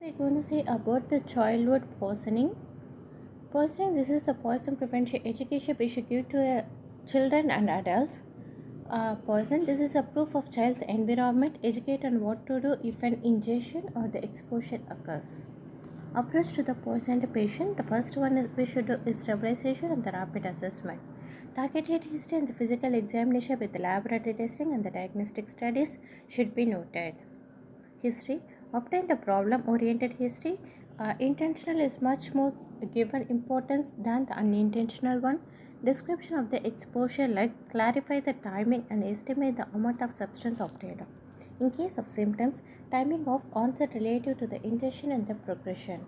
We're going to say about the childhood poisoning. Poisoning, this is a poison prevention education we should give to children and adults. Poison, this is a proof of child's environment, educate on what to do if an ingestion or the exposure occurs. Approach to the poisoned patient, the first one we should do is stabilization and the rapid assessment. Targeted history and the physical examination with the laboratory testing and the diagnostic studies should be noted. History, obtain the problem oriented history. Intentional is much more given importance than the unintentional one. Description of the exposure, like clarify the timing and estimate the amount of substance obtained. In case of symptoms, timing of onset relative to the ingestion and the progression.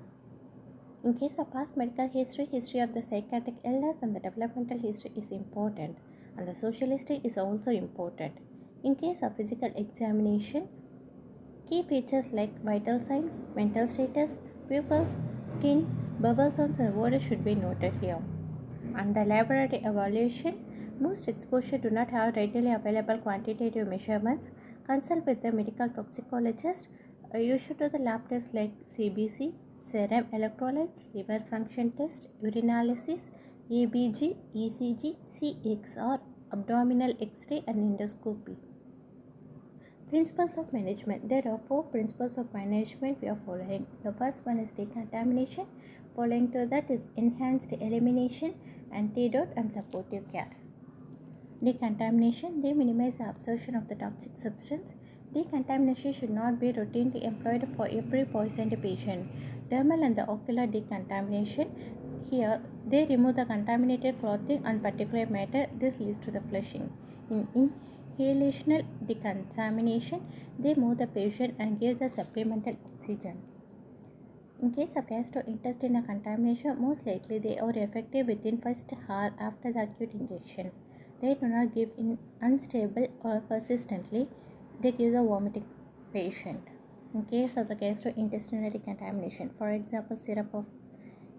In case of past medical history, history of the psychiatric illness and the developmental history is important, and the social history is also important. In case of physical examination, key features like vital signs, mental status, pupils, skin, bowel sounds and odor should be noted here. And the laboratory evaluation, most exposure do not have readily available quantitative measurements. Consult with the medical toxicologist. You should do the lab tests like CBC, serum electrolytes, liver function test, urinalysis, ABG, ECG, CXR, abdominal X-ray and endoscopy. Principles of management. There are four principles of management we are following. The first one is decontamination. Following to that is enhanced elimination, antidote and supportive care. Decontamination. They minimize the absorption of the toxic substance. Decontamination should not be routinely employed for every poisoned patient. Dermal and the ocular decontamination. Here, they remove the contaminated clothing and particulate matter. This leads to the flushing. In inhalational decontamination, they move the patient and give the supplemental oxygen. In case of gastrointestinal contamination, most likely they are effective within first hour after the acute injection. They do not give in unstable or persistently. They give the vomiting patient. In case of the gastrointestinal decontamination, for example, syrup of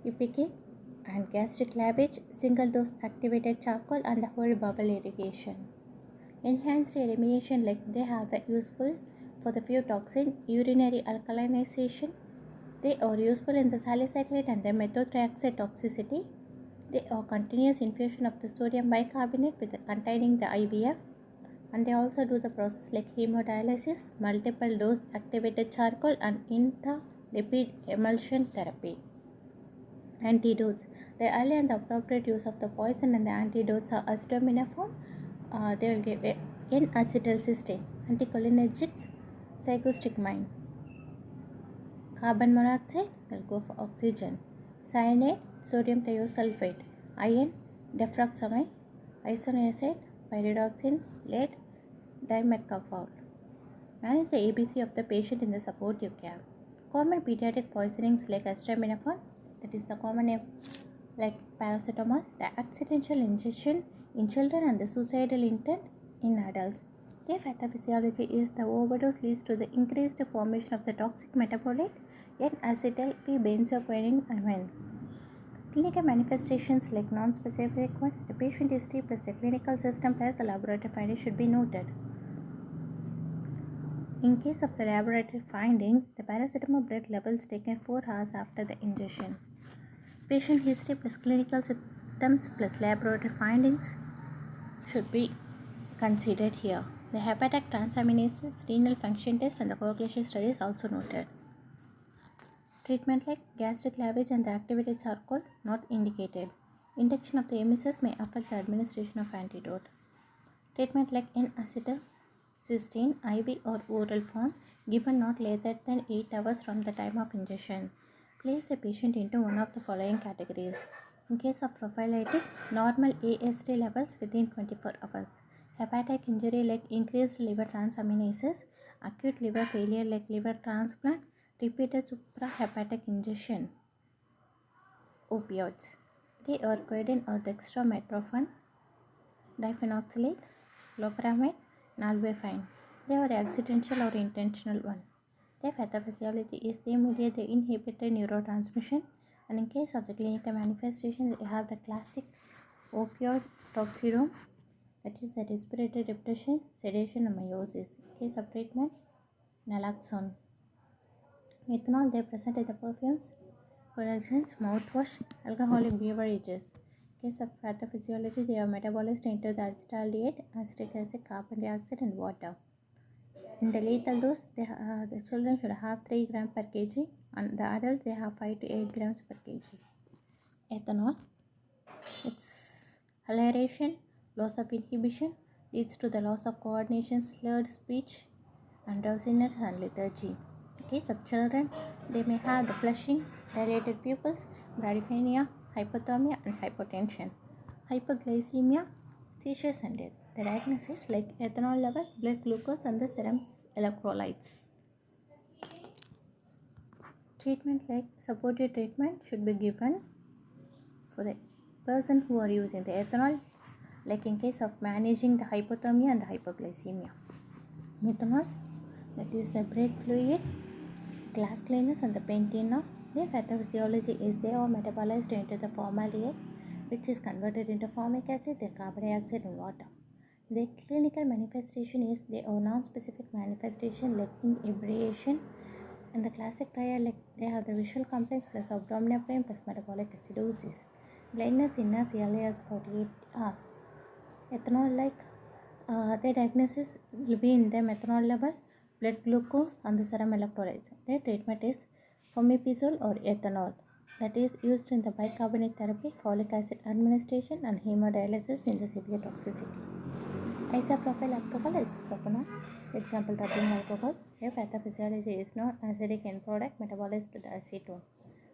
EPK and gastric lavage, single dose activated charcoal and the whole bubble irrigation. Enhanced elimination, like they have the useful for the few toxin, urinary alkalinization. They are useful in the salicylate and the methotrexate toxicity. They are continuous infusion of the sodium bicarbonate with containing the IVF, and they also do the process like hemodialysis, multiple dose activated charcoal and intralipid emulsion therapy. Antidotes. The early and appropriate use of the poison and the antidotes are acetaminophen. They will give N-acetylcysteine, anticholinergics, cyclostigmine. Carbon monoxide will go for oxygen. Cyanide, sodium thiosulfate. Iron, defruxamine. Isoniazid, pyridoxine, lead, dimercaphol. Manage the ABC of the patient in the supportive care. Common pediatric poisonings like acetaminophen, that is the common name like paracetamol, the accidental ingestion in children and the suicidal intent in adults. The pathophysiology is the overdose leads to the increased formation of the toxic metabolite N-acetyl P-benzoquinone amine. Clinical manifestations like non-specific one, the patient history plus the clinical system plus the laboratory findings should be noted. In case of the laboratory findings, the paracetamol blood levels taken 4 hours after the ingestion. Patient history plus clinical symptoms plus laboratory findings should be considered here. The hepatic transaminases, renal function test and the coagulation studies also noted. Treatment like gastric lavage and the activated charcoal not indicated. Induction of the emesis may affect the administration of antidote. Treatment like N-acetylcysteine, IV or oral form, given not later than 8 hours from the time of ingestion. Place the patient into one of the following categories. In case of prophylactic, normal AST levels within 24 hours. Hepatic injury like increased liver transaminases, acute liver failure like liver transplant, repeated suprahepatic ingestion. Opioids. They are codeine or dextromethorphan, diphenoxylate, loperamide, nalbuphine. They are accidental or intentional one. Their pathophysiology is they mediate the inhibited neurotransmission, and in case of the clinical manifestation, they have the classic opioid toxidome, that is the respiratory depression, sedation, and meiosis. In case of treatment, naloxone. Ethanol they present in the perfumes, cologne, mouthwash, alcoholic beverages. Case of pathophysiology, they are metabolized into the acetaldehyde, acetic acid, carbon dioxide, and water. In the lethal dose, the children should have 3 grams per kg, and the adults they have 5 to 8 grams per kg. Ethanol, its hallucination, loss of inhibition, leads to the loss of coordination, slurred speech, and drowsiness and lethargy. In case of children, they may have the flushing, dilated pupils, bradyphenia, hypothermia, and hypotension, hypoglycemia, seizures, and death. The diagnosis like ethanol level, blood glucose, and the serum electrolytes. Treatment like supportive treatment should be given for the person who are using the ethanol, like in case of managing the hypothermia and the hypoglycemia. Methanol, that is the brake fluid, glass cleaners, and the patina. Their pathophysiology is they are metabolized into the formaldehyde, which is converted into formic acid, then carbon dioxide, and water. Their clinical manifestation is they are non-specific manifestation like inebriation, and the classic triad like they have the visual complaints plus abdominal pain plus metabolic acidosis, blindness in as early as 48 hours. Ethanol like their diagnosis will be in the methanol level, blood glucose, and the serum electrolytes. Their treatment is fomepizole or ethanol, that is used in the bicarbonate therapy, folic acid administration, and hemodialysis in the severe toxicity. Isopropyl alcohol is propanol, example rubbing alcohol. Their pathophysiology is not acidic end product metabolized to the acetone.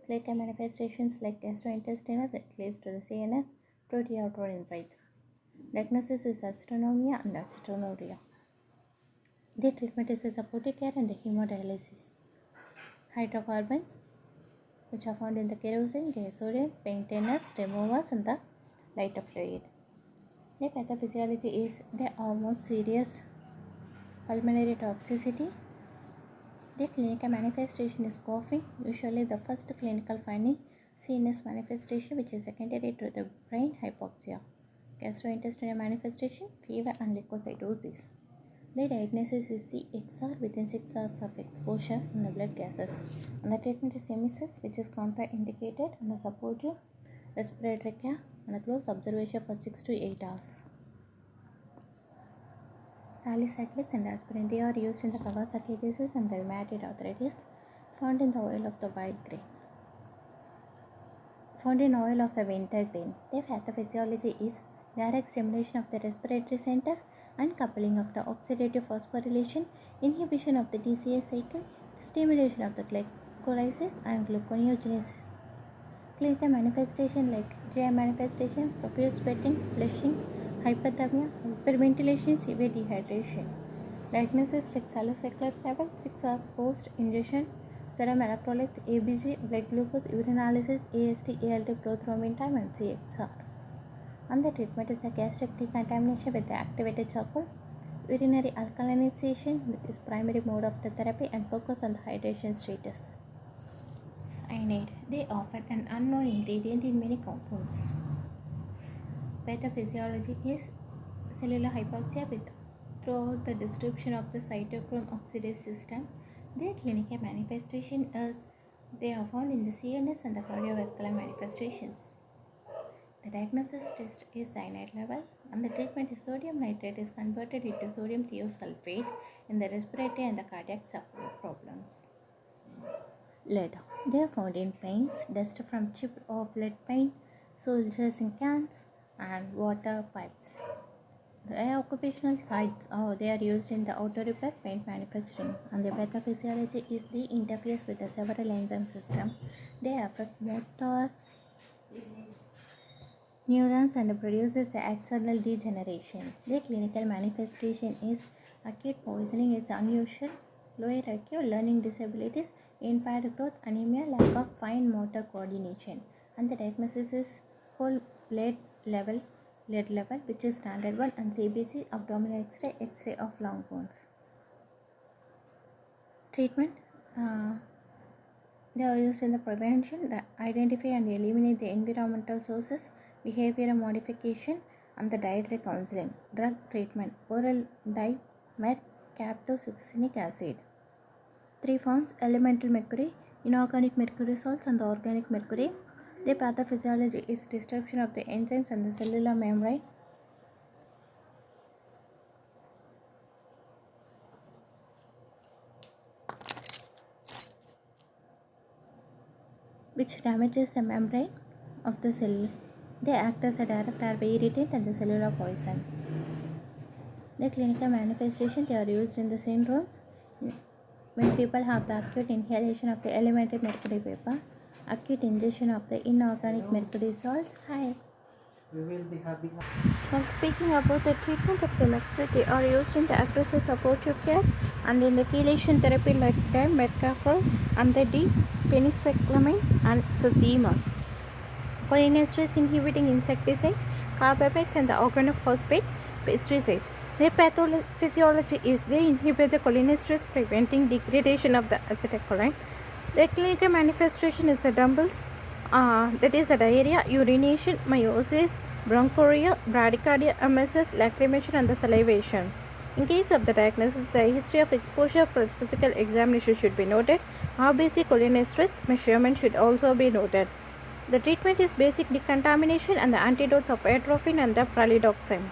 Clinical manifestations like gastrointestinal that leads to the CNS, proteoporphyrin in breath. Diagnosis is acetonomia and acetonuria. The treatment is the supportive care and the hemodialysis. Hydrocarbons, which are found in the kerosene, gasoline, paintiners, removers, and the lighter fluid. The pathophysiology is they are more serious pulmonary toxicity. The clinical manifestation is coughing, usually the first clinical finding, CNS manifestation, which is secondary to the brain hypoxia. Gastrointestinal manifestation, fever, and leukocytosis. The diagnosis is CXR within 6 hours of exposure in the blood gases. And the treatment is emesis, which is contraindicated, and the supportive respiratory care and the close observation for 6 to 8 hours. Salicylates and aspirin, they are used in the Kawasaki disease and the rheumatoid arthritis, found in the oil of the white grain. Found in oil of the wintergreen. Their pathophysiology is direct stimulation of the respiratory center, uncoupling of the oxidative phosphorylation, inhibition of the TCA cycle, stimulation of the glycolysis, and gluconeogenesis. Clinical manifestation like GI manifestation, profuse sweating, flushing, hypothermia, hyperventilation, severe dehydration. Diagnosis like salicylates level 6 hours post ingestion, serum electrolytes, ABG, blood glucose, urinalysis, AST, ALT, prothrombin time, and CXR. And the treatment is a gastric decontamination with the activated charcoal, urinary alkalinization, which is primary mode of the therapy, and focus on the hydration status. Cyanide, they offer an unknown ingredient in many compounds. Pathophysiology is cellular hypoxia with throughout the description of the cytochrome oxidase system. Their clinical manifestation is they are found in the CNS and the cardiovascular manifestations. The diagnosis test is cyanide level, and the treatment is sodium nitrate is converted into sodium thiosulfate in the respiratory and the cardiac problems. Lead, they are found in paints, dust from chip of lead paint, soldiers in cans, and water pipes. The occupational sites they are used in the auto repair paint manufacturing, and the pathophysiology is the interface with the several enzyme system. They affect motor neurons and produces the axonal degeneration. The clinical manifestation is acute poisoning is unusual, lower IQ, learning disabilities, impaired growth, anemia, lack of fine motor coordination, and the diagnosis is whole blood level, which is standard one, and CBC, abdominal X-ray, X-ray of long bones. Treatment. They are used in the prevention, identify and eliminate the environmental sources, behavioral modification, and the dietary counseling. Drug treatment, oral dimercaptosuccinic acid. Three forms: elemental mercury, inorganic mercury salts, and the organic mercury. The pathophysiology is disruption of the enzymes and the cellular membrane, which damages the membrane of the cell. They act as a direct RBE irritant and the cellular poison. The clinical manifestation, they are used in the syndromes when people have the acute inhalation of the elemental mercury vapor, acute ingestion of the inorganic mercury salts. Hi. We will be having While speaking about the treatment of the mercury, they are used in the aggressive supportive care and in the chelation therapy like metcalfol and the penicillamine and Susema. Cholinesterase inhibiting insecticide, carbamates, and the organophosphate pesticides. Their pathophysiology is they inhibit the cholinesterase, preventing degradation of the acetylcholine. Their clinical manifestation is the dumbbells, that is the diarrhea, urination, meiosis, bronchuria, bradycardia, emesis, lacrimation, and the salivation. In case of the diagnosis, the history of exposure for physical examination should be noted. RBC cholinesterase measurement should also be noted. The treatment is basic decontamination and the antidotes of atropine and the pralidoxime.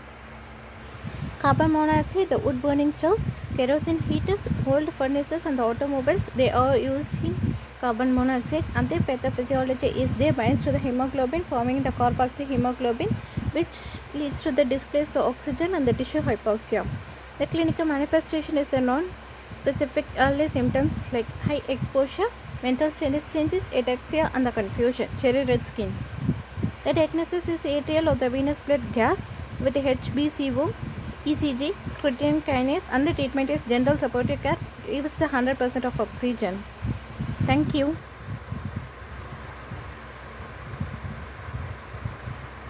Carbon monoxide, the wood burning stoves, kerosene heaters, old furnaces, and the automobiles, they are used in carbon monoxide, and their pathophysiology is they binds to the hemoglobin, forming the carboxyhemoglobin, which leads to the displaced oxygen and the tissue hypoxia. The clinical manifestation is a non-specific early symptoms like high exposure, mental status changes, ataxia, and the confusion, cherry red skin. The diagnosis is atrial or the venous blood gas with HbCO, ECG, creatine kinase, and the treatment is general supportive care. Gives the 100% of oxygen. Thank you.